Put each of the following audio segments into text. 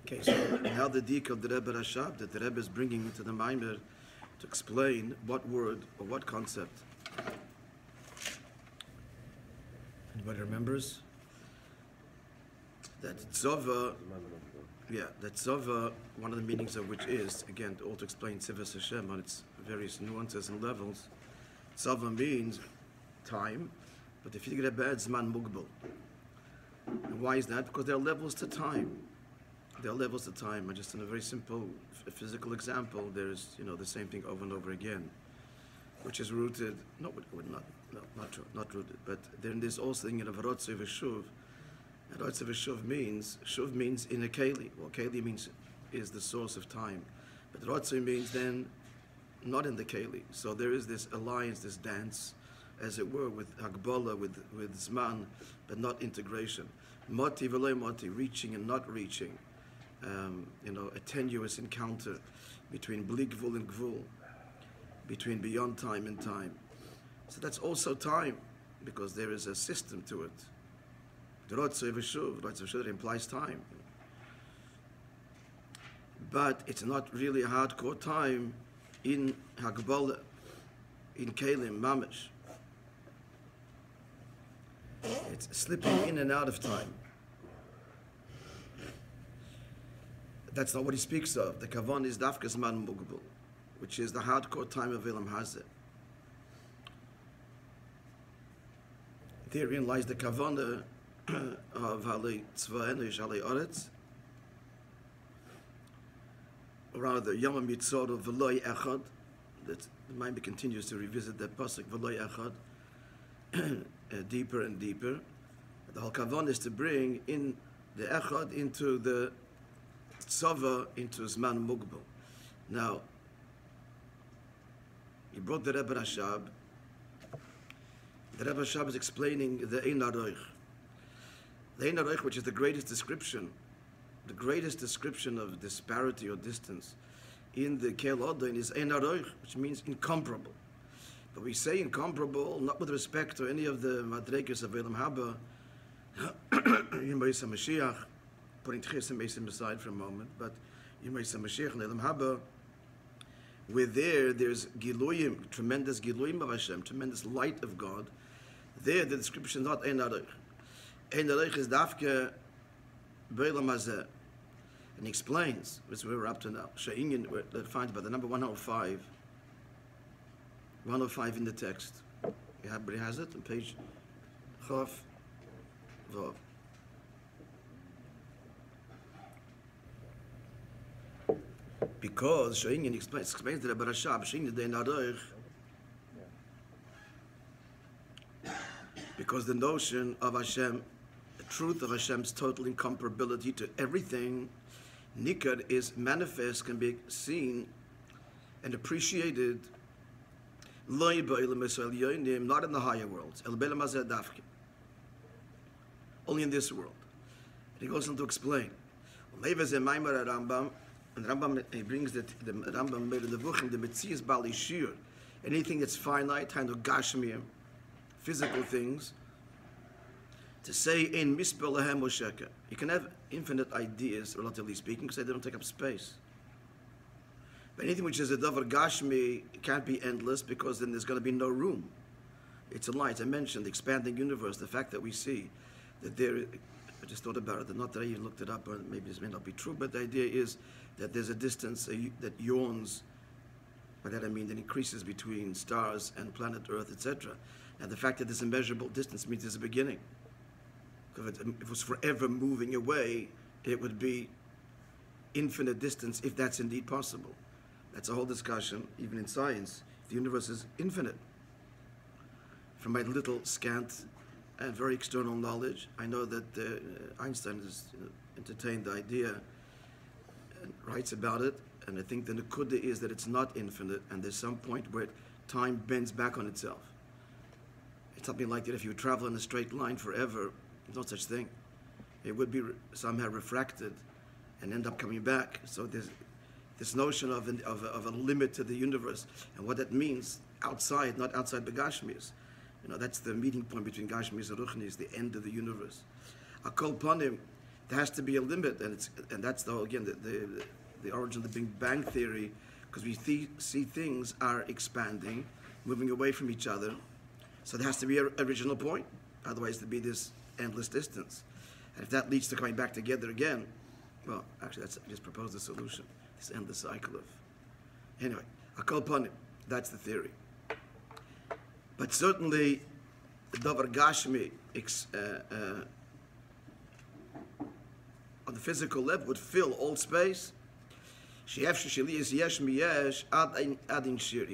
Okay, so now the dik of the Rebbe Rashab that the Rebbe is bringing into the Maimer to explain what word or what concept. Anybody remembers? That Tzova, that Tzova, one of the meanings of which is, again, all to explain Tzivas Hashem on its various nuances and levels. Tzova means time, but if you get a bad Zman Mugbal. And why is that? Because there are levels to time. There are levels to time. And just in a very simple physical example, there's the same thing over and over again, which is rooted, not rooted, but then there's also the thing of Rotze V'Shuv. And Rotze V'Shuv means, Shuv means in a Keli. Well, Keli means is the source of time. But Rotze means then not in the Keli. So there is this alliance, this dance, as it were, with Hagbola, with Zman, but not integration. Moti v'loy moti, reaching and not reaching. A tenuous encounter between bli gvul and gvul, between beyond time and time. So that's also time, because there is a system to it. The Rotze V'Shuv implies time. But it's not really a hardcore time in Hagbola, in Kelim, Mamish. It's slipping in and out of time. That's not what he speaks of. The Kavan is Dafka Zman Mugbal, which is the hardcore time of Elam Hazeh. Therein lies the Kavana of Halei Tzvaen, Halei Oretz, or rather Yom HaMitzor of V'loi Echad. That the mind continues to revisit that pasuk V'loi Echad deeper and deeper. The whole Kavan is to bring in the Echad into the Tzava, into Zman Mugbal. Now, he brought the Rebbe Rashab. The Rebbe Rashab is explaining the Ein Aroich. The Ein Aroich, which is the greatest description of disparity or distance in the Kel Odain, is Ein Aroich, which means incomparable. But we say incomparable not with respect to any of the Madregas of Elam Haba, in Basi Mashiach, putting Tchis and Besim aside for a moment, but in Basi Mashiach and Elam Haba, where there's Giluyim, tremendous Giluyim of Hashem, tremendous light of God. There, the description is not Ein Aroich. Ein Aroich is Dafke B'Elam Hazeh. And he explains, which is where we're up to now, Sha'inyan, that finds by the number 105 in the text. Everybody has it on page Chav Vav. Because Sha'inyan explains the Rebbe Rashab, Sha'inyan the Ein Aroich, because the notion of Hashem, the truth of Hashem's total incomparability to everything, Nikar is manifest, can be seen and appreciated, not in the higher worlds, only in this world. And he goes on to explain. And Rambam, he brings the Rambam made in the Vuchim, the Metzias Bali Shir, anything that's finite, kind of Gashmiyim, physical things, to say in Mispel Lahem Mosheka. You can have infinite ideas, relatively speaking, because they don't take up space. But anything which is a Davar Gashmi can't be endless, because then there's going to be no room. It's a light. I mentioned the expanding universe, the fact that we see that there, I just thought about it, not that I even looked it up, or maybe this may not be true, but the idea is that there's a distance that yawns, by that I mean that increases between stars and planet Earth, etc. Now the fact that there's a measurable distance means there's a beginning. If it was forever moving away, it would be infinite distance, if that's indeed possible. That's a whole discussion, even in science. The universe is infinite. From my little scant and very external knowledge, I know that Einstein has entertained the idea and writes about it, and I think the Nakuda is that it's not infinite, and there's some point where time bends back on itself. It's something like that if you travel in a straight line forever, there's no such thing. It would be somehow refracted and end up coming back. So there's this notion of a limit to the universe, and what that means outside, not outside the Gashmis. That's the meeting point between Gashmis and Ruchnis, the end of the universe. Akol Panim, there has to be a limit, and that's the whole, again, the origin of the Big Bang Theory, because we see things are expanding, moving away from each other. So there has to be an original point, otherwise there'd be this endless distance. And if that leads to coming back together again, well, actually, I just proposed a solution. This endless cycle of... Anyway, Akol Panim, that's the theory. But certainly, the Davar Gashmi, on the physical level, would fill all space. You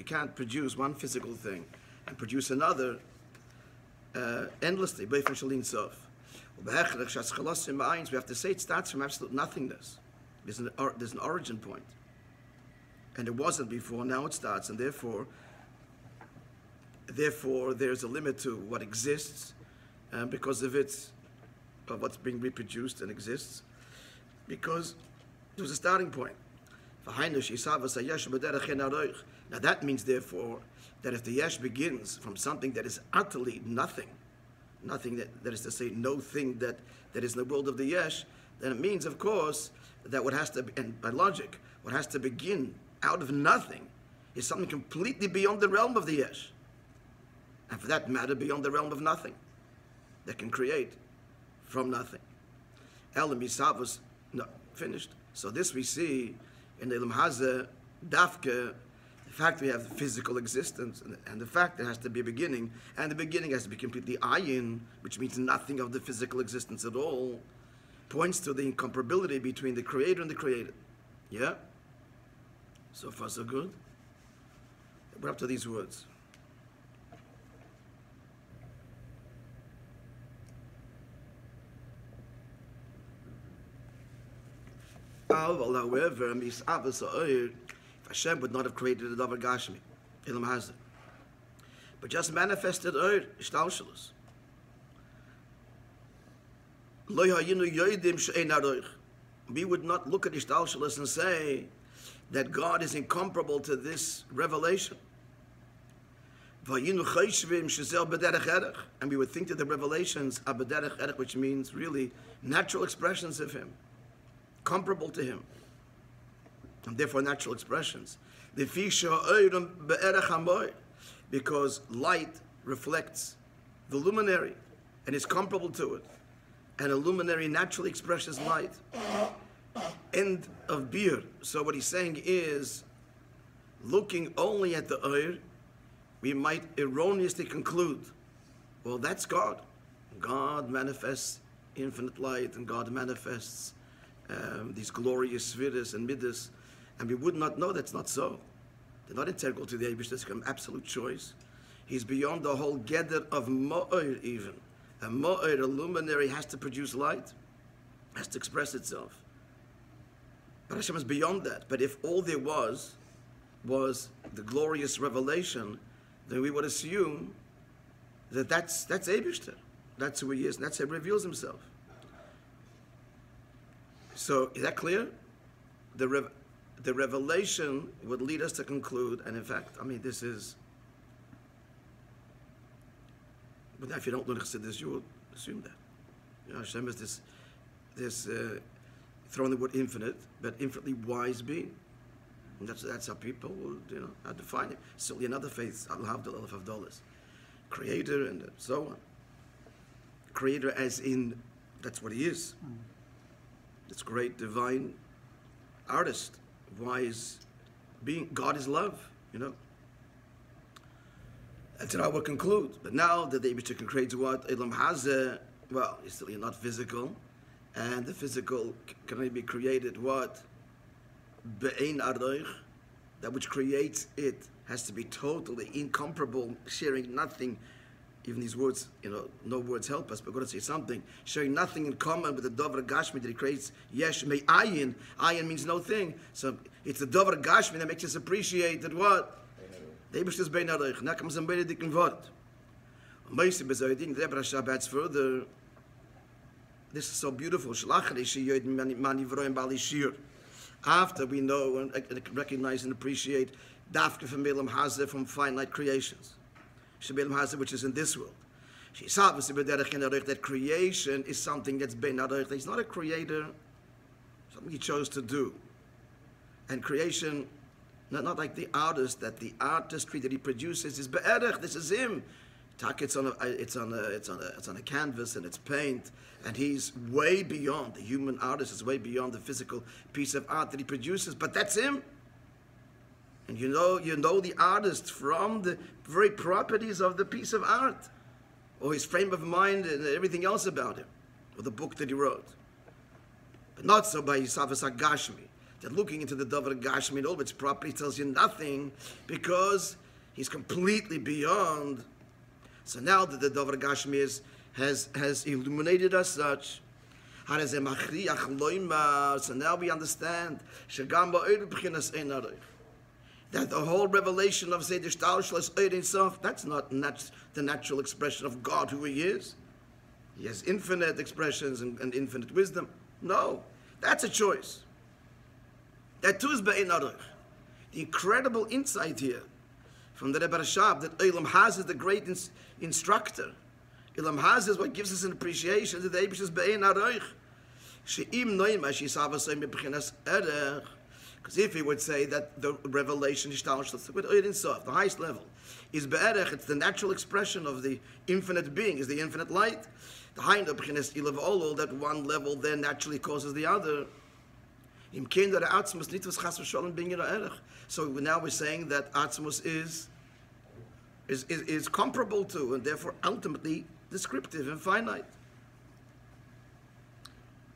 can't produce one physical thing and produce another endlessly. We have to say it starts from absolute nothingness. There's an origin point. And it wasn't before, now it starts, and therefore there's a limit to what exists because of what's being reproduced and exists, because there was a starting point. Now that means, therefore, that if the yesh begins from something that is utterly nothing that is to say, no thing that is in the world of the yesh, then it means, of course, that what has to, and by logic, what has to begin out of nothing is something completely beyond the realm of the yesh. And for that matter, beyond the realm of nothing, that can create from nothing. Elam Yisavos, no, finished. So this we see in the Elam Hazeh, Dafke, the fact we have physical existence, and the fact there has to be a beginning, and the beginning has to be completely ayin, which means nothing of the physical existence at all, points to the incomparability between the creator and the created. Yeah? So far, so good. We're up to these words. However, if Hashem would not have created a Davar Gashmi, Ilam Hazeh, but just manifested Ishtalshalos, we would not look at Ishtalshalos and say that God is incomparable to this revelation. And we would think that the revelations are b'derech erech, which means really natural expressions of Him, comparable to Him, and therefore natural expressions. Because light reflects the luminary and is comparable to it, and a luminary naturally expresses light. End of beer. So what he's saying is, looking only at the Oir, we might erroneously conclude, well, that's God. God manifests infinite light, and God manifests these glorious spheres and midas, and we would not know that's not so. They're not integral to the Eibush. That's an absolute choice. He's beyond the whole gather of Ma'ir even. A Ma'ir, a luminary, has to produce light, has to express itself. But Hashem is beyond that. But if all there was the glorious revelation, then we would assume that that's Eibishter. That's who He is, and that's how He reveals Himself. So, is that clear? The revelation would lead us to conclude, and in fact, I mean, this is... But if you don't learn Chassidus, you will assume that. You know, Hashem is this throwing the word infinite, but infinitely wise being. And that's how people will, how define it. Certainly in other faiths, Al-Havdal, Al-Havdalas. Creator and so on. Creator as in, that's what He is. This great divine artist, wise being. God is love, That's how we'll conclude. But now that the Eibishter can create what? Elam Hazeh, well, it's still not physical. And the physical can only be created what? Be'ein aroich. That which creates it has to be totally incomparable, sharing nothing. Even these words, no words help us, but we're going to say something. Sharing nothing in common with the Davar Gashmi that He creates. Yesh me ayin. Ayin means no thing. So it's the Davar Gashmi that makes us appreciate that what? The Eibush is bein aroich. Now comes a very dicken word. Moishe bezoiding, the Rebbe Rashab adds further. This is so beautiful. After we know and recognize and appreciate Dafke from Elam Hazeh, from finite creations. Shebelam Hazeh, which is in this world. That creation is something that's bein aroich. He's not a creator, something he chose to do. And creation, not like the artist, that the artistry that he produces is be'erech. This is him. It's on a canvas and it's paint, and he's way beyond. The human artist is way beyond the physical piece of art that he produces, but that's him. And you know the artist from the very properties of the piece of art, or his frame of mind and everything else about him, or the book that he wrote. But not so by Yisavas HaGashmi, that looking into the Davar Gashmi and all of its properties tells you nothing, because he's completely beyond. So now that the Davar Gashmi has illuminated us such, so now we understand that the whole revelation of Zeder Shtalshel is Ein Sof. That's not the natural expression of God, who He is. He has infinite expressions and infinite wisdom. No, that's a choice. That too is Be'ein Aruch. The incredible insight here from the Rebbe Rashab that Eilam Haz is the great instructor. Eilam Haz is what gives us an appreciation that the Eibush is Be'ein Aruch. She'im noima she'isavasoi me'b'chinas erech. Because if he would say that the revelation with Ein Sof, the highest level, is be'erech, it's the natural expression of the infinite being, is the infinite light. The high b'chinas ilav olol, that one level then naturally causes the other. So now we're saying that Atzmus is comparable to, and therefore ultimately descriptive and finite.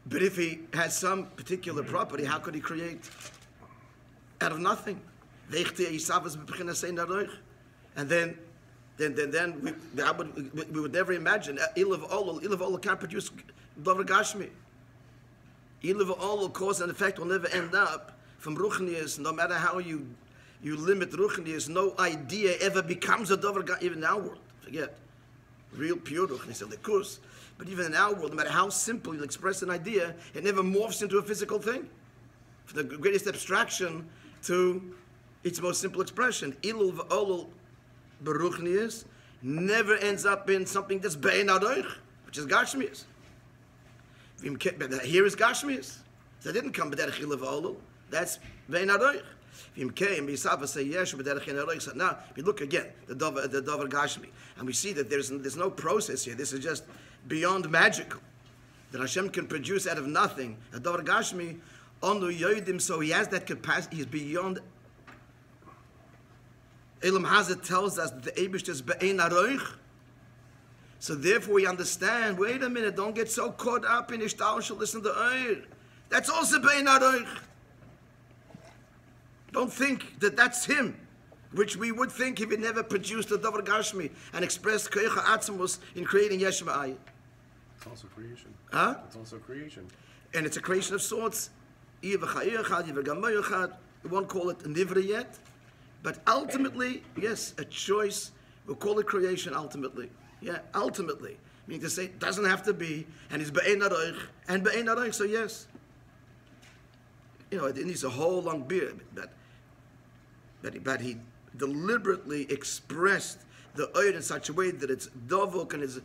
But if he has some particular property, how could he create out of nothing? And then we would never imagine Ilav Olol can't produce Davar Gashmi. Ilav Olol, cause and effect, will never end up from Ruchnius. No matter how you limit Ruchnius, no idea ever becomes a Davar Gashmi. Even in our world, forget real pure Ruchnius, the discourse. But even in our world, no matter how simple you express an idea, it never morphs into a physical thing. From the greatest abstraction to its most simple expression, Ilul v'olul beruchnius never ends up in something that's be'ein aroich, which is gashmius. Here is gashmius. That didn't come b'derech ilul v'olul. That's be'ein aroich. Now, we look again, the Davar Gashmi, and we see that there's no process here. This is just beyond magical. That Hashem can produce out of nothing. A Davar Gashmi, Onu Yodim, so he has that capacity, he's beyond. Elam Hazet tells us that the Eibush is Be'ein Aroich. So therefore we understand, wait a minute, don't get so caught up in Ishtal, listen to Eir. That's also Be'ein Aroich. Don't think that that's him, which we would think if he never produced a Davar Gashmi and expressed Koyach Atzmus in creating Yesh Ma'ayin. It's also creation. Huh? It's also creation. And it's a creation of sorts. We won't call it a Nivra yet, but ultimately, yes, a choice. We'll call it creation ultimately. Yeah, ultimately. Meaning to say, it doesn't have to be, and it's Be'ein Aroich, and Be'ein Aroich, so yes. You know, it needs a whole long beard, but he deliberately expressed the oil in such a way that it's dovuk and it's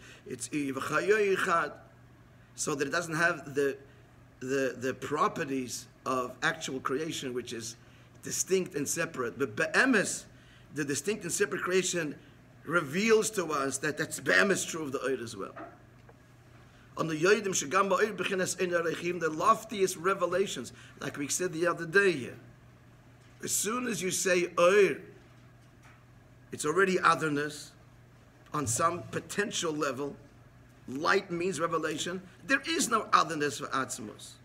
so that it doesn't have the properties of actual creation, which is distinct and separate. But be'emes, the distinct and separate creation, reveals to us that that's be'emes true of the oil as well. On the yodim shagam ba'oil b'chinas ein arechim, the loftiest revelations, like we said the other day here. As soon as you say oil, it's already otherness on some potential level. Light means revelation. There is no otherness for Atzmus.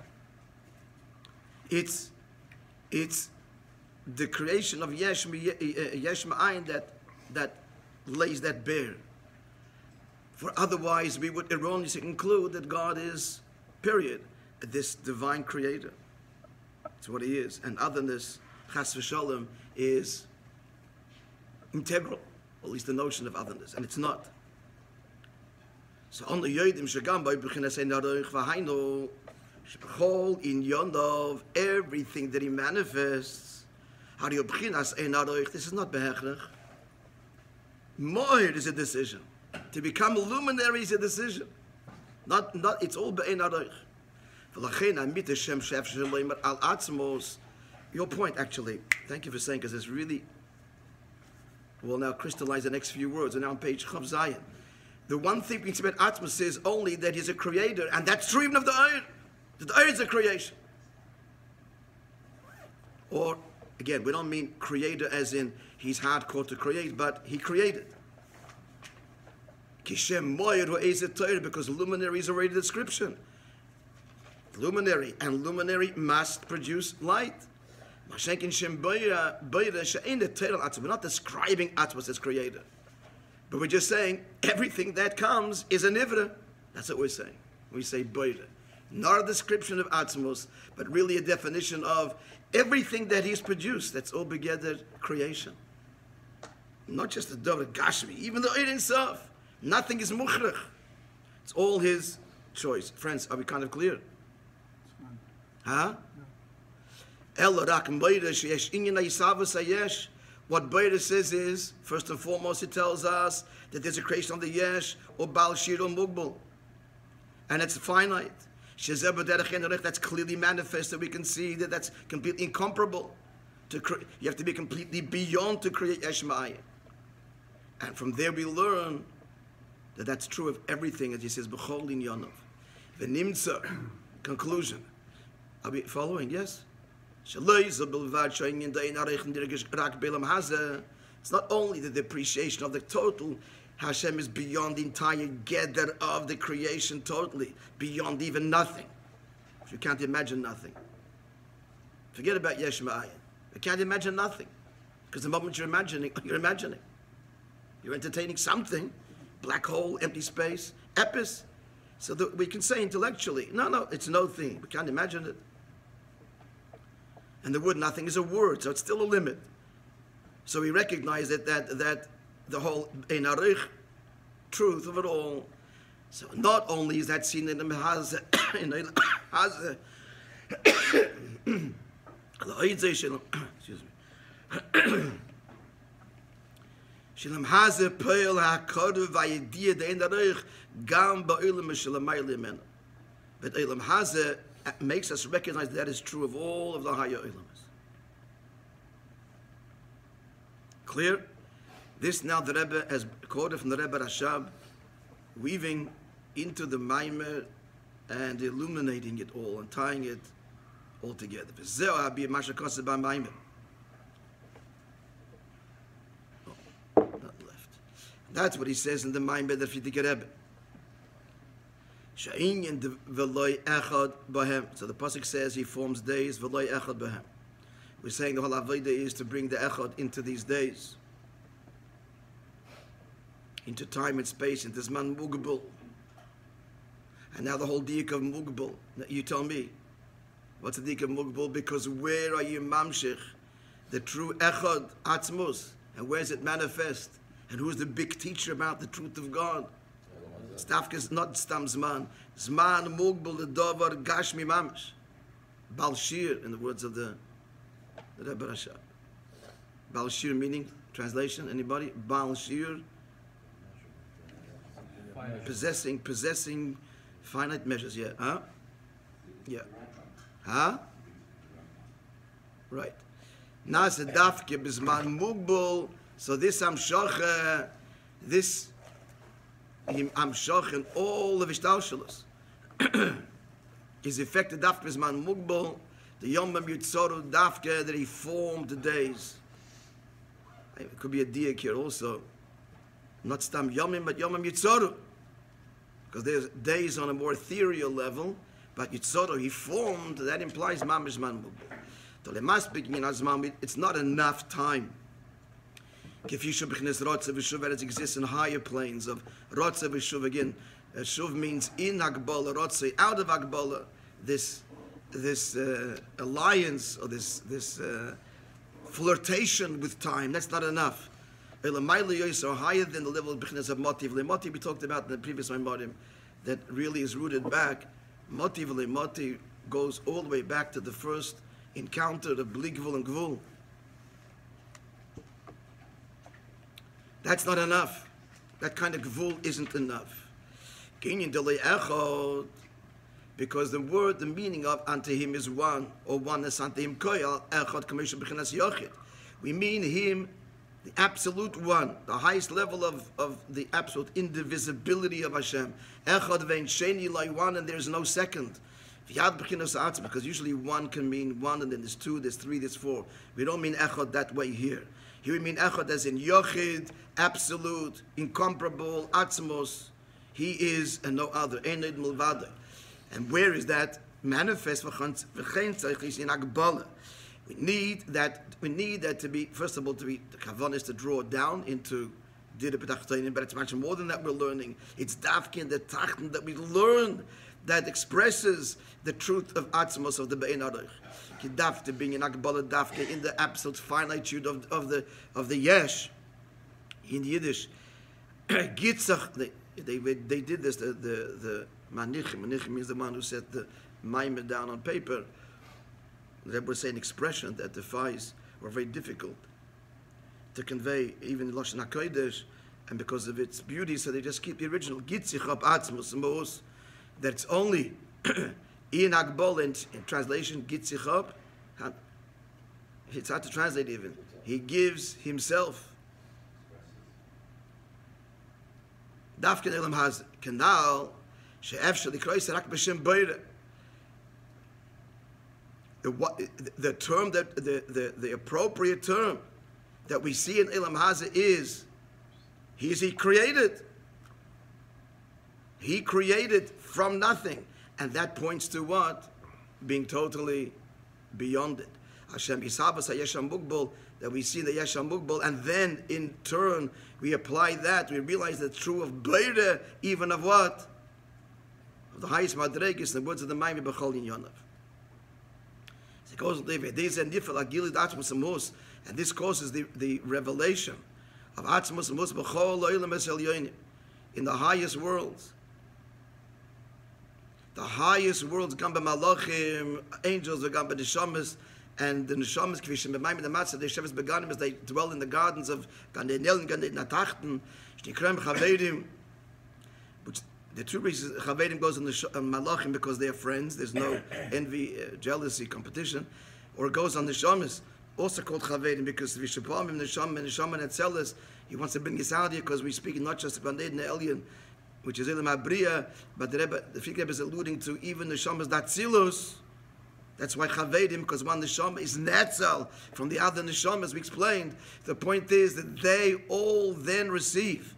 It's the creation of Yesh Ma'ayin that lays that bare. For otherwise, we would erroneously conclude that God is, period, this divine creator. That's what he is. And otherness, Chas v'sholem, is integral, or at least the notion of otherness, and it's not. So on the Yodim Shagam by B'chinas Ein Aroich V'hainu Sh'b'chol in Yonov, everything that he manifests, Hari B'chinas Ein Aroich, this is not Behechrech. Moed is a decision. To become a luminary is a decision. Not it's all be'ein aroich. V'lachein amit Hashem she'efshar leimer al atzmos. Your point, actually. Thank you for saying, because it's really, we'll now crystallize the next few words. And now on page Chav Zayen. The one thing we can say about Atzmos is only that he's a creator, and that's true even of the Eir. The Eir is a creation. Or, again, we don't mean creator as in he's hardcore to create, but he created. Kishem moyer ho'ezet Torah, because luminary is already the description. Luminary, and luminary must produce light. We're not describing Atzmos as creator, but we're just saying everything that comes is a nivra. That's what we're saying. We say boira. Not a description of Atzmos, but really a definition of everything that he's produced. That's all together creation. Not just the Dover Gashmi, even the Eir Insaf. Nothing is mukhrach. It's all his choice. Friends, are we kind of clear? Huh? What Beira says is, first and foremost, it tells us that there's a creation of the Yesh, or Bal Shir or Mugbal. And it's finite. That's clearly manifest, that we can see that that's completely incomparable. You have to be completely beyond to create Yesh Ma'ayim. And from there we learn that that's true of everything, as he says, B'chol in Yonov. V'nimtza, conclusion. Are we following? Yes? It's not only the depreciation of the total. Hashem is beyond the entire gather of the creation totally, beyond even nothing. You can't imagine nothing. Forget about Yesh Ma'ayim. You can't imagine nothing. Because the moment you're imagining. You're entertaining something. Black hole, empty space, epis. So that we can say intellectually, no, it's no thing. We can't imagine it. And the word nothing is a word, so it's still a limit. So we recognize that the whole ein arich truth of it all. So not only is that seen in the Mehaz, excuse me. Shalom haze peil hakodu vayidiyah the ein arich gam ba'olam shalamayli mena. But Elam haze makes us recognize that is true of all of the higher Elamas. Clear? This now the Rebbe has quoted from the Rebbe Rashab, weaving into the Maimer and illuminating it all and tying it all together. Not left. That's what he says in the Maimer that Frierdiker Rebbe. So the pasuk says he forms days. We're saying the whole avodah is to bring the echad into these days, into time and space, into zman mugbal. And now the whole diuk of mugbal. You tell me, what's the diuk of mugbal? Because where are you mamshich, the true echad atzmos, and where does it manifest? And who's the big teacher about the truth of God? Stavka is not stam zman. Zman mugbal the dovar gashmi mamish. Bal shir, in the words of the Rebbe Rashab. Bal shir meaning, translation, anybody? Bal shir, possessing finite measures, yeah. Huh? Yeah. Huh? Right. Nasa dafke bizman mugbal. So this amshocha, this amshoch and all the vishtalshalos is affected dafke bizman mugbal. The Yom Yitzoru dafke that he formed the days. It could be a diak here also. Not stam Yomim, but Yom Yitzoru. Because there's days on a more ethereal level, but Yitzoru he formed, that implies mamish man mugbal. It's not enough time. It exists in higher planes of Rotze v'shuv. Again, shuv means in Akbala, Rotze, out of Akbala. This alliance or this flirtation with time, that's not enough. Are higher than the level of B'chines of Motiv. Motiv we talked about in the previous Maimorim, that really is rooted back. Motiv goes all the way back to the first encounter of Bli Gvul and Gvul. That's not enough. That kind of gvul isn't enough. Kinyan delay echod, because the word, the meaning of unto him is one, or oneness unto him koyal echod kamesha b'chinas yochid. We mean him, the absolute one, the highest level of the absolute indivisibility of Hashem. Echod vein sheni lai one, and there's no second. Because usually one can mean one, and then there's two, there's three, there's four. We don't mean echod that way here. Here we mean echod as in yochid, absolute, incomparable, atzmos. He is and no other. Enid milvada. And where is that manifest? We need that to be, first of all, to be the kavanah is to draw it down into dira b'tachtonim, but it's much more than that we're learning. It's dafkin, the tachten that we learn that expresses the truth of atzmos of the bein aruch. Kidafte being an akbala dafke in the absolute finitude of the yesh. In Yiddish, gitzach. They did this. The manichim means the one who set the maimer down on paper. The Rebbe would say an expression that defies or very difficult to convey, even in Lashon HaKodesh, and because of its beauty, so they just keep the original Gitzich Atzmos Mos. That's only in Akbol in translation Gitzich up. It's hard to translate even. He gives himself. Dafken Elam has canal she'efshel likrois rak b'shem beire. The term that the appropriate term that we see in Elam Haza is he created. He created from nothing, and that points to what? Being beyond it. Hashem Yisabas HaYesham Mugbal, that we see the Yesham Mugbal, and then in turn we apply that. We realize that true of Beire, even of what? Of the highest Madregis, the words of the Maimon B'chol Yonov. It goes on and this causes the revelation of Atzmos and Mus B'chol Oilam Es Elyonim in the highest worlds. The highest worlds, Gam B'malachim, angels, Gam B'neshamas, and the neshamas, Kvishim B'mayim, the Matzah, the Sheves Beganim, as they dwell in the gardens of Gan Eden and Gan Eden Atachten, Shnikrem Chavedim, which the two reasons Chavedim goes on the Malachim because they are friends. There's no envy, jealousy, competition, or it goes on the Shamas, also called Chavedim because Vishapamim Neshama Netzeles. He wants to bring us out here because we're speaking not just about Eden Elyon, which is Elam Abriya, but the Rebbe is alluding to even the Shamas Datzilus. That's why Chavedim, because one Neshama is Netzel from the other Neshama, as we explained. The point is that they all then receive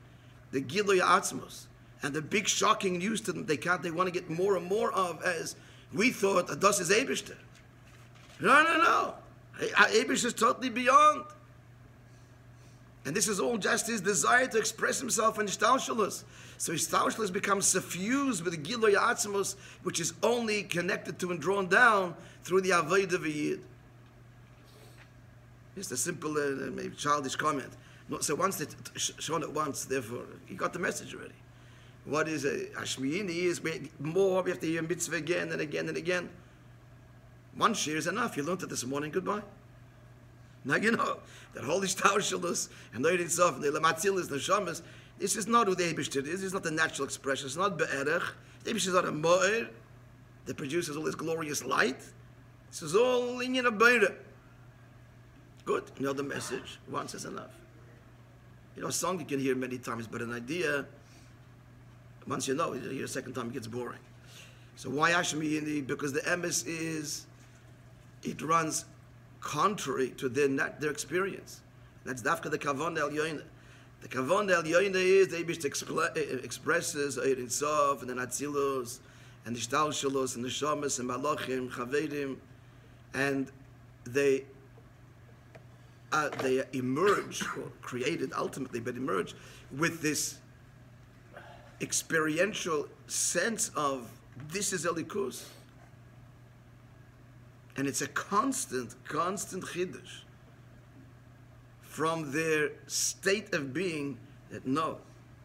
the Giloy Atzmos. And the big shocking news to them, they want to get more and more of, as we thought, Ados is Eibishter. No. Eibish is totally beyond. And this is all just his desire to express himself in Ishtalshalos. So Ishtalshalos becomes suffused with the Giloy Atzmos, which is only connected to and drawn down through the Avodah V'Yid. Just a simple, maybe childish comment. No, so once they've shown it once, therefore, you got the message already. What is a Hashmiyini is more, we have to hear mitzvah again and again and again. One share is enough. You learned it this morning, goodbye. Now you know that holy Ishtalshalos and Leid Itself and the Lamatzilis, the Shamas, this is not who the Eibish is. This is not the natural expression. It's not Be'erech. The Eibish is not a Mo'er that produces all this glorious light. This is all in a Be'erech. Good. You know the message. Once is enough. You know, a song you can hear many times, but an idea, once you know, you hear a second time, it gets boring. So why Hashmiyini? Because the emes is, it runs contrary to their experience. That's dafka the kavon el yoyne. The kavon el yoyne is the Eibish expresses Ein Sof and the Natzilos and the Shtalshalos and the Shamas and Malachim, Chavedim, and they emerge, or created ultimately, but emerge with this experiential sense of this is Elikus. And it's a constant chiddush from their state of being that no,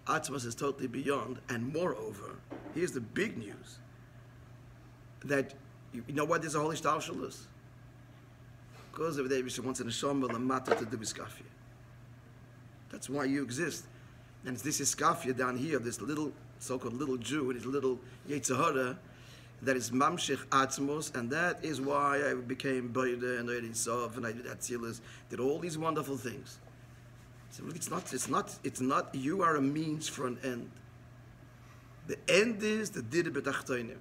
Atzmos is totally beyond. And moreover, here's the big news, that you know what is a holy Ishtalshalos? Because of the Eibush wants a neshama lamata to do iskafia. That's why you exist. And it's this iskafia down here, this little, so-called little Jew, and his little Yetzirah, that is mamshich atzmos, and that is why I became Beide and Erin Sov, and I did Atzilis, did all these wonderful things. So it's not, you are a means for an end. The end is the dir betachtoinim,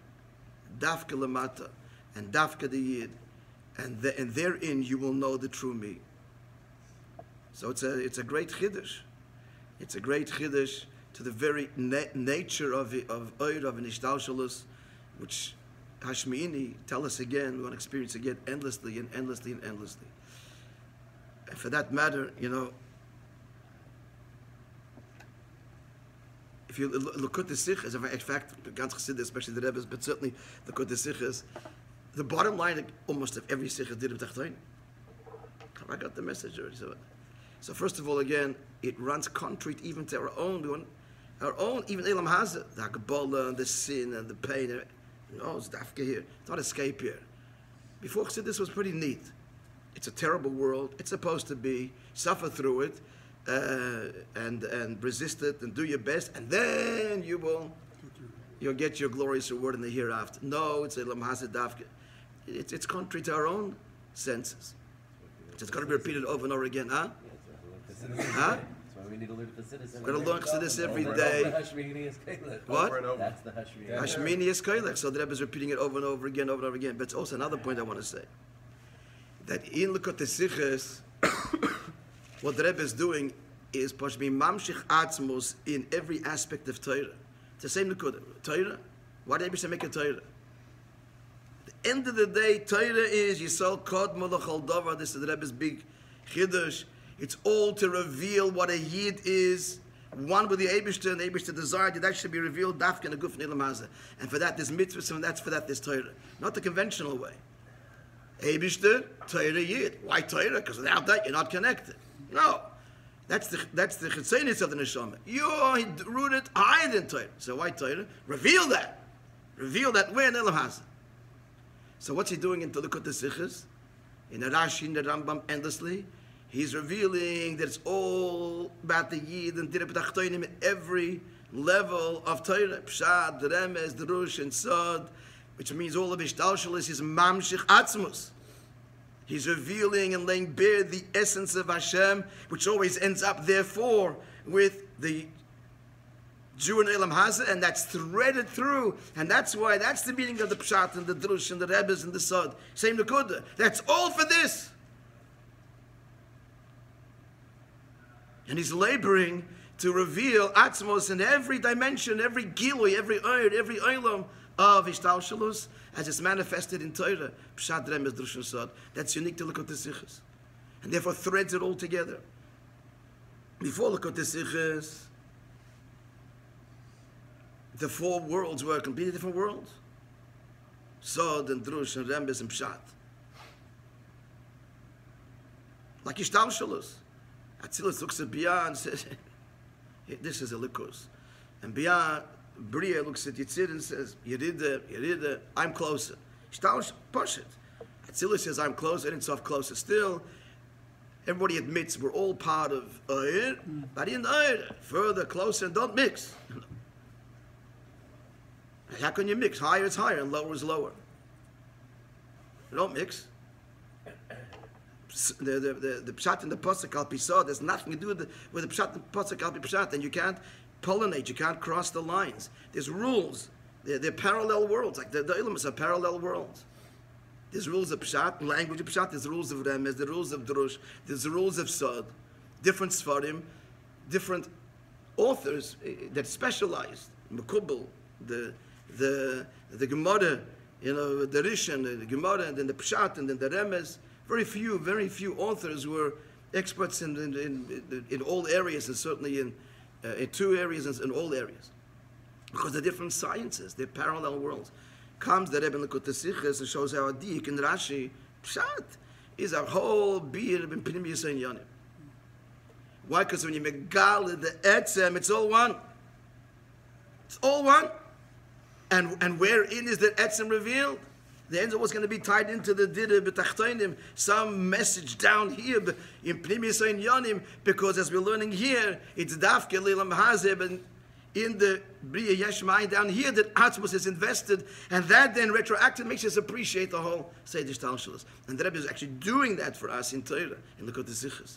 dafka lamata, and dafka the yid, and therein you will know the true me. So it's a great chiddush. It's a great chiddush to the very nature of Eirav and Ishtalshalus, which Hashmiini tell us again, we want to experience again endlessly and endlessly and endlessly. And for that matter, if you look at the Sichas, in fact, ganz Chassidus, especially the Rebbe's, but certainly look at the Sichas, the bottom line almost of every Sichas did B'tachtoin. I got the message already. So first of all, again, it runs contrary even to our own even Elam Hazah, the Hakabala and the sin and the pain. It's dafka here. It's not escape here. Before Chassidus was pretty neat. It's a terrible world. It's supposed to be. Suffer through it, and resist it, and do your best, and then you'll get your glorious reward in the hereafter. No, it's Elam Hazah dafka. It's contrary to our own senses. It's got to be repeated over and over again, huh? Huh? We need to learn Chassidus. We're going to learn Chassidus every day. What? That's the Hashmini. Hashmini is Kailech. So the Rebbe is repeating it over and over again, over and over again. But it's also another point I want to say. That in Lekut Sichos, what the Rebbe is doing is Pashmi Mamshich Atzmos in every aspect of Torah. It's the same Lekut. Torah? Why did Rebbe make a Torah? At the end of the day, Torah is Yisrael Kod Molachal Davar. This is the Rebbe's big Chiddush. It's all to reveal what a Yid is, one with the Eibishter, and the Eibishter desired that should be revealed, Dafka and Guf Nilam Hazeh. And for that there's mitzvahs, and for that there's Torah. Not the conventional way. Eibishter, Torah, Yid. Why Torah? Because without that you're not connected. No. That's the Chetzenis of the Neshama. You're rooted higher than Torah. So why Torah? Reveal that. Reveal that way in Nilam Hazeh. So what's he doing in Lekut Sichos? In the Rashi, in the Rambam, endlessly. He's revealing that it's all about the Yid and Direi B'tachtoinim at every level of Torah. Pshat, the Remes, the Rush, and Sod, which means all of Ishtalshalus is Mamshich Atzmus. He's revealing and laying bare the essence of Hashem, which always ends up, therefore, with the Jew and Elam Hazeh, and that's threaded through, and that's why that's the meaning of the Pshat and the Drush and the Rebbes and the Sod. Same Nekuda. That's all for this. And he's laboring to reveal Atzmos in every dimension, every Gilui, every Oyer, every Olam of Ishtalshalus, as it's manifested in Torah. Pshat, Remes, Drush, and Sod. That's unique to Lekut Sichos. And therefore threads it all together. Before Lekut Sichos, the four worlds were completely different worlds. Sod and Drush and Remes and Pshat. Like Ishtalshalus. Atzilus looks at Biyah and says, this is a likus. And Biyah, Bria looks at Yitzir and says, Yerida, I'm closer. Shtaush, push it. Atzilus says, I'm closer, and Sof closer still. Everybody admits we're all part of Oyer, but in Oyer, further, closer, and don't mix. How can you mix? Higher is higher, and lower is lower. You don't mix. The pshat and the pasuk al pisah, there's nothing to do with the pshat and pasuk al pishat, and you can't pollinate, you can't cross the lines. There's rules. They're parallel worlds, like the ilmas are parallel worlds. There's rules of pshat, language of pshat. There's rules of remes, the rules of drush. There's the rules of sod. Different svarim, different authors that specialize. Mekubal, the Gemara, the Rishon, the Gemara, and then the pshat, and then the remes. Very few authors were experts in all areas, and certainly in two areas and in all areas. Because they're different sciences, they're parallel worlds. Comes the Rebbe in Lekut Sichos and shows how a dik in Rashi, Pshat, is our whole beer in Pnimiyus Yanim. Why? Because when you megale the etzem, it's all one. It's all one. And wherein is the etzem revealed? The ends are always going to be tied into the Dida B'Tachtoinim, some message down here in Pnimis Yonim, because as we're learning here, it's Dafke Lilam Hazeb, and in the Bria Yeshmai down here that Atzmos is invested, and that then retroactive makes us appreciate the whole Seder Shtalshalos. And the Rebbe is actually doing that for us in Torah, in Lekut Zichus.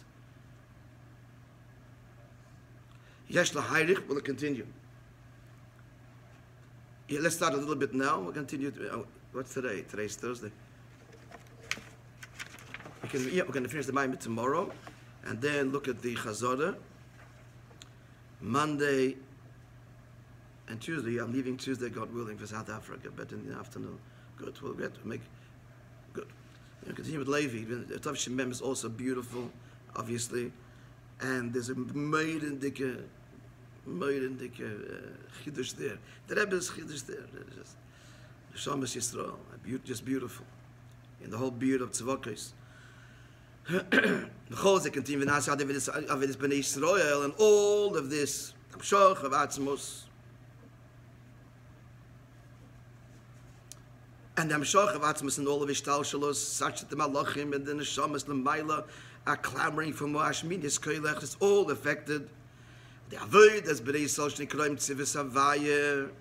Yesh L'Hayrich, we'll continue. Yeah, let's start a little bit now. We'll continue. What's today? Today's Thursday. We're going to finish the Maimon tomorrow, and then look at the Chazorah. Monday and Tuesday. I'm leaving Tuesday, God willing, for South Africa, but in the afternoon. Good. We'll get to make good. We'll continue with Levi. The Tav Shemem is also beautiful, obviously, and there's a maiden dike chiddush there. The Rebbe is chiddush there. Shamas Yisrael, just beautiful. In the whole beard of Tzavokos. The Chol continue with Nasa Avedis Bnei Yisrael and all of this. Amshoch of Atzmos. And the Amshoch of Atzmos and all of Ishtalshalos, such that the Malachim and the Neshamas L'mayla are clamoring for Moashmin Yisraelech. It's all affected. The Avoid as Bnei Yisrael Shnikroim Tzivis Havayeh.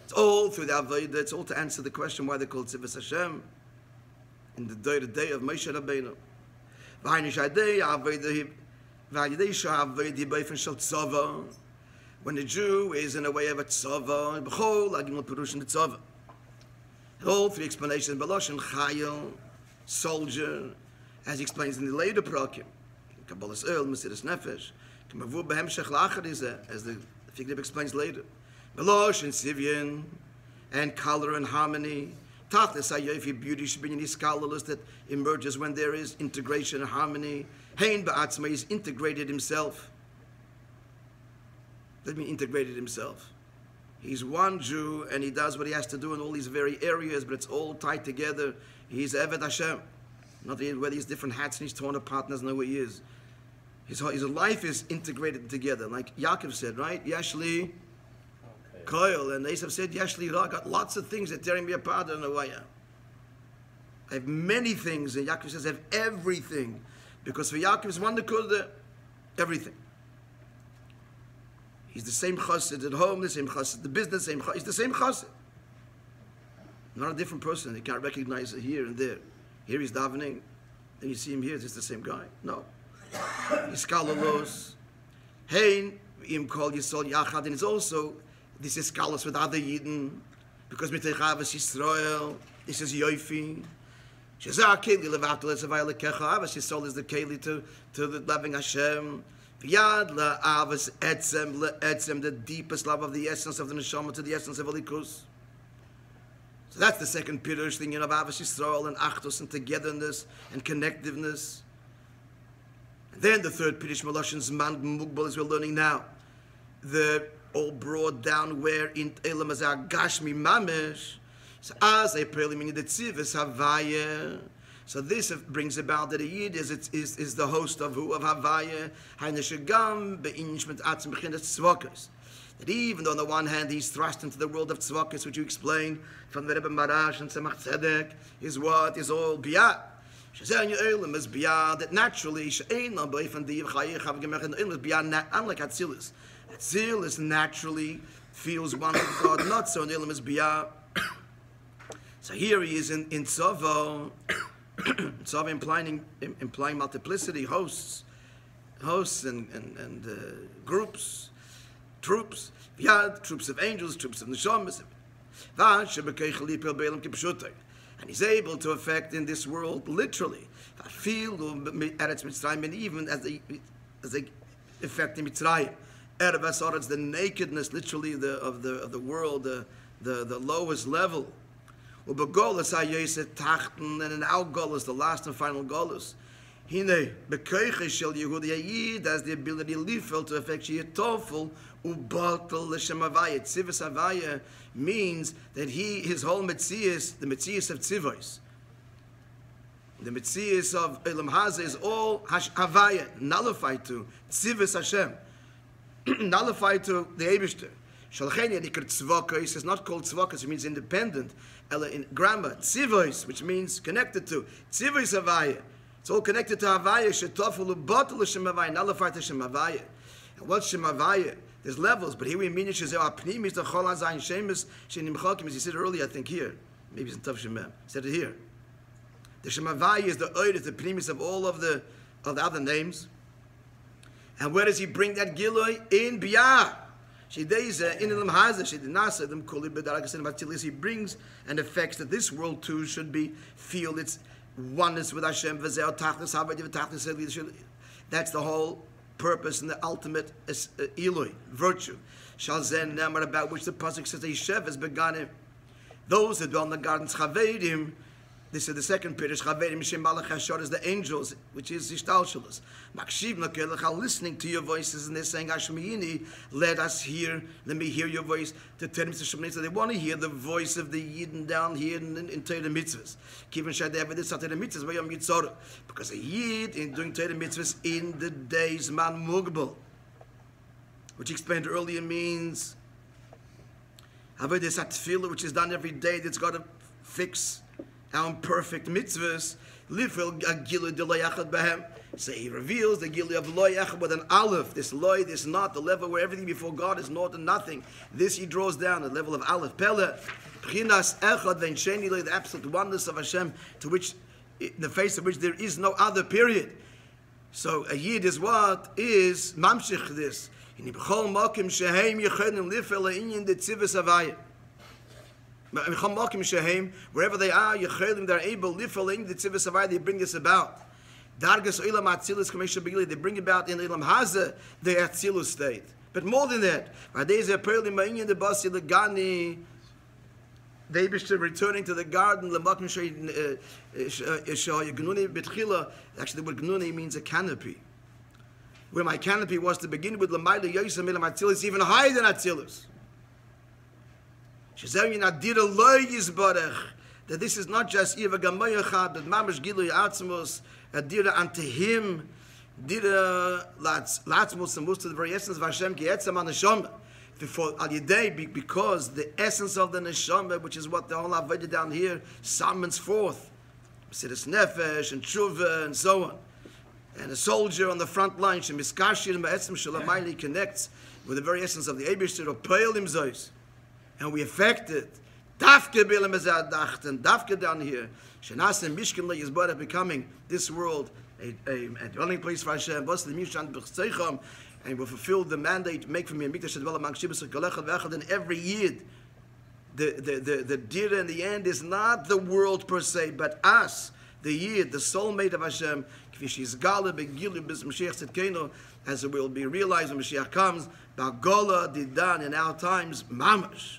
It's all through the Avodah. It's all to answer the question why they're called Tzivos Hashem in the day of Moshe Rabbeinu. When a Jew is in a way of a tzava, all three explanations: Baloshon Chayil, soldier, as he explains in the later Prakim, Kabbalas Eil, Mesiras Nefesh, Kamavu Behemshech Lachar, as the Rebbe explains later. Melosh and Sivian, and color and harmony. Tachlis Hayofi, beauty Shabinyan scholarless that emerges when there is integration and harmony. Hein Ba'atzma is integrated himself. That means integrated himself. He's one Jew and he does what he has to do in all these very areas, but it's all tied together. He's Eved Hashem. Not whether he's different hats and he's torn apart, doesn't know who he is. His life is integrated together. Like Yaakov said, right? Yashli Koil, and Esav said, Yashli Ra, got lots of things that tearing me apart, I don't know why. I have many things, and Yaakov says, I have everything. Because for Yaakov is one that everything. He's the same chassid at home, the same chassid, the business, he's the same chassid. Not a different person. You can't recognize it here and there. Here he's davening, and you see him here, it's just the same guy. No. He's skalalos. Hein, im kol yisol yachad, and it's also this is scholars with other Yidden, because mitechavas Yisrael, this is Yoifi. Shazar keli levatel es avay lekecha, avas Yisrael is the keli to the loving Hashem. V'yad la'avas etzem, the deepest love of the essence of the neshama to the essence of Elikus. So that's the second pirush thing of avas Yisrael and achdus and togetherness and connectiveness. And then the third pirush Meloshin Zman Mugbal, as we're learning now. The all brought down where in Elam as Gashmi Mamish. So as a preliminary the Tzivos Havayeh. So this brings about that a Yid is the host of who? Of Havayeh. Haineshagam be'inishment atzim b'chinas tzvokos. That even though on the one hand he's thrust into the world of tzvokos, which you explained from the Rebbe Marash and Tzemach Tzedek, is what? Is all biyah. Shazen Elam is biyah, that naturally, she'ein lo b'eifan div chayich hav gemechan Elam is biyah, unlike Atzilus. Atzilus naturally feels one with God, not so in Elam is biyah. So here he is in Tzava, Tzava implying multiplicity, hosts and groups, troops, Yad, troops of angels, troops of neshamas. And he's able to affect in this world literally. And even as they affect in Mitzrayim. It's the nakedness, literally, of the world, the lowest level. And in our goal is the last and final goal is. Hine, bekoiche shel Yehuda Yid has the ability to affect Yitofel ubatel l'shem Havayah. Tzivos Havayah means that his whole Metzias, the Metzias of Tzivos, the Metzias of Elam Hazeh is all Havayah, nullified to Tzivos Hashem, nullified to the Eibishter. Shalcheni Nikr Tzvokos is not called Tzvokos, it means independent. Ella in grammar, Tzivos, which means connected to. Tzivos Havaya. It's all connected to Havaya. Shetofelu Botel Shem Havaya, Nalafart Shem Havaya. And what's Shem Havaya? There's levels, but here we mean Shezeh Apnim is the Chol HaZayin Shemus Shenim Chokim, as he said earlier, I think here. Maybe it's in Tav Shemem. He said it here. The Shem Havaya is the Oid, the Primis of all of the other names. And where does he bring that Giloi? In Biyah. She days in Elam Haza, she did not say them Kuli Bedarakas and he brings and affects that this world too should feel its oneness with Hashem. That's the whole purpose and the ultimate Eloi, virtue. Shalzen Nemar, about which the pasuk says Yishev has begun. Those that dwell in the gardens, Chavedim. This is the second pirish. Chavedim Shem Malach Hashor is the angels, which is Ishtalshalos. Makshiv Nakelach, listening to your voices, and they're saying, Hashmiyini, let us hear, let me hear your voice. To tell them to Shemini, so they want to hear the voice of the Yidden down here in Torah Mitzvahs. Kivin Shad they have this Torah Mitzvahs by Yom Yitzorah. Because a Yid in doing Torah Mitzvahs in the days Man Mugbal, which explained earlier means Avodas HaTfilah, which is done every day, that's got to fix our imperfect mitzvahs. So he reveals the Gili of Lo Yachad with an Aleph. This Loi, this Not, the level where everything before God is naught and nothing. This he draws down, the level of Aleph Pele. B'chinas Echad Vein Sheni Lo, the absolute oneness of Hashem, to which, in the face of which there is no other period. So a Yid is what? Is Mamshich this. In B'chol Mokim Shehem Yechedim Lifel Inyan the Tzivus Havaya. Wherever they are, they're able the tzivus havaya, they bring this about. Dargas olam atzilus kamesha begili, they bring about in Ilam Haza the atzilus state. But more than that, the Basi L'Gani, they be returning to the garden. Actually, the word gnuni means a canopy. Where my canopy was to begin with, L'mayla Yosem Ilam Atzilus, even higher than Atzilus. That this is not just Iva Gamayachad, but Mamash Gilu Atzmos, Adira unto him, Dira Latzmos, and most of the very essence of Hashem, Kietzam on the Neshama. For Al Yedei, because the essence of the Neshama, which is what the whole Avodah down here summons forth, Mesiras Nefesh and Tshuva and so on. And a soldier on the front line, Shemiskashir and Ba'etzim Shalamayli connects with the very essence of the Eibishter, or Peil Imzois. And we affected Dafke Bilam Azadacht and Dafke down here. Shenas and Mishkan Yizbarach becoming this world a dwelling place for Hashem. Basi L'Gani and will fulfill the mandate, make from me a mikdash dwell among Shibas Kolechad V'Echad. And every Yid, the Dira in the end is not the world per se, but us, the Yid, the soulmate of Hashem. As it will be realized when Mashiach comes, Bagola Didan in our times, Mamash.